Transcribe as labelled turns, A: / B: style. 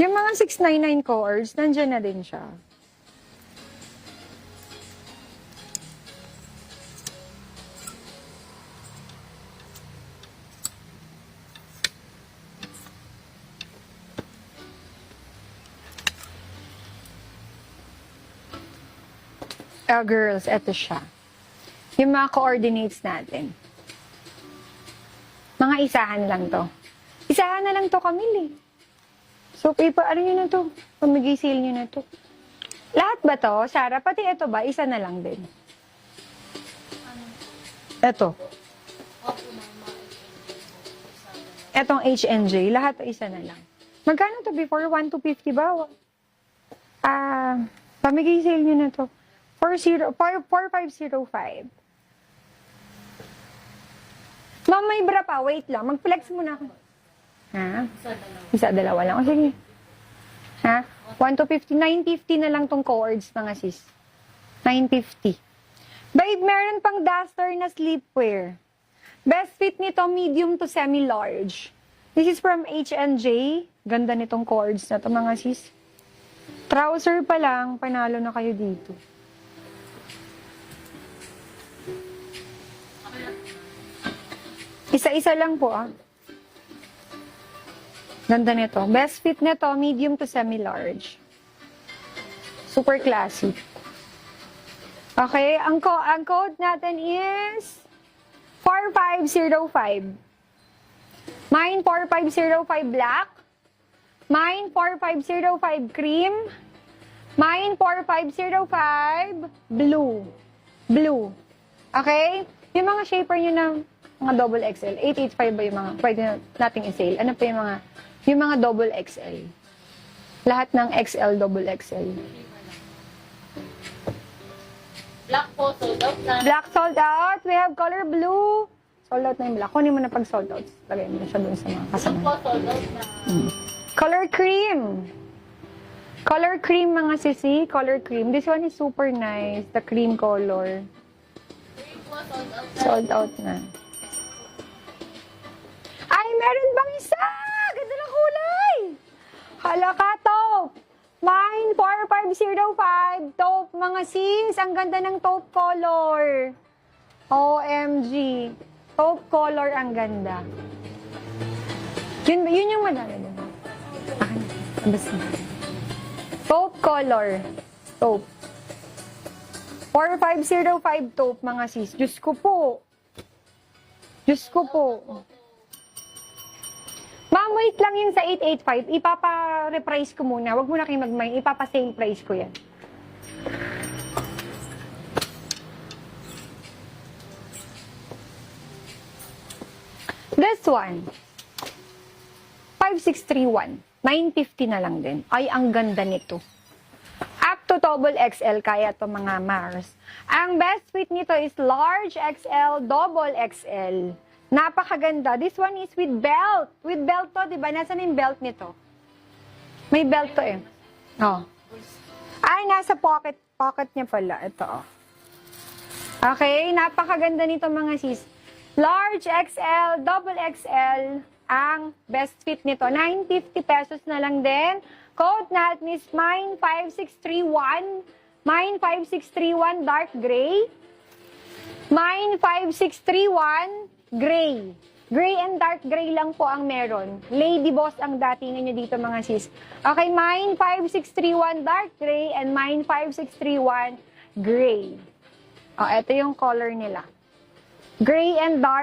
A: Yung mga 699 coords, nandyan na din siya. Girls, eto siya. Yung mga coordinates natin. Mga isahan lang to. Isahan na lang to, Camille. So, ano nyo na to? Pamigay sale nyo na to. Lahat ba to, Sarah? Pati ito ba? Isa na lang din. Ito. Etong H&J. Lahat isa na lang. Magkano to before? 1 to 50 ba? Pamigay sale nyo na to. 4505. Ma'am, may bra pa. Wait lang. Mag-flex muna ako. Ha? Isa, dalawa lang. O, sige. Ha? 1 to 50. 950 na lang tong coords, mga sis. 950. Babe, meron pang duster na sleepwear. Best fit nito, medium to semi-large. This is from H&J. Ganda nitong coords na to, mga sis. Trouser pa lang, panalo na kayo dito. Isa-isa lang po, Ganda nito. Best fit nito, medium to semi-large. Super classy. Okay, ang code natin is 4505. Mine 4505 black. Mine 4505 cream. Mine 4505 blue. Blue. Okay? Yung mga shaper nyo na mga double XL. 885 ba yung mga pwede nating i-sale? Ano pa yung mga double XL? Lahat ng XL, double XL.
B: Black po, sold out na.
A: Black sold out. We have color blue. Sold out na yung black. Kunin mo na pag sold out. Lagay mo na siya dun sa mga kasama.
B: Black po, sold out na.
A: Color cream. Color cream, mga sisi. Color cream. This one is super nice. The cream color.
B: Green po, sold out na.
A: Sold out na. Ay, meron bang isa? Ganda ng kulay. Halaka, taupe. Mine, 4505. Taupe, mga sis. Ang ganda ng taupe color. OMG. Taupe color, ang ganda. Yun yung madami doon. Basta. Taupe color. Taupe. 4505 taupe, mga sis. Diyos ko po. Diyos ko po. Ma'am, wait lang yun sa 885. Ipapa-reprice ko muna. Huwag muna kayo mag-mind. Ipapa-sale price ko yan. This one. 5631. 950 na lang din. Ay, ang ganda nito. Up to double XL, kaya to mga Mars. Ang best fit nito is large XL, double XL. Napakaganda. This one is with belt. With belt to, di ba? Nasaan yung belt nito? May belt to eh. Oh. Ay, nasa pocket niya pala. Ito, oh. Okay, napakaganda nito, mga sis. Large XL, double XL, ang best fit nito. 950 pesos na lang din. Code natin is MINE5631. MINE5631 dark gray. MINE5631 gray. Gray and dark gray lang po ang meron. Lady Boss ang datingan nyo dito, mga sis. Okay, MINE5631 dark gray and MINE5631 gray. O, ito yung color nila. Gray and dark.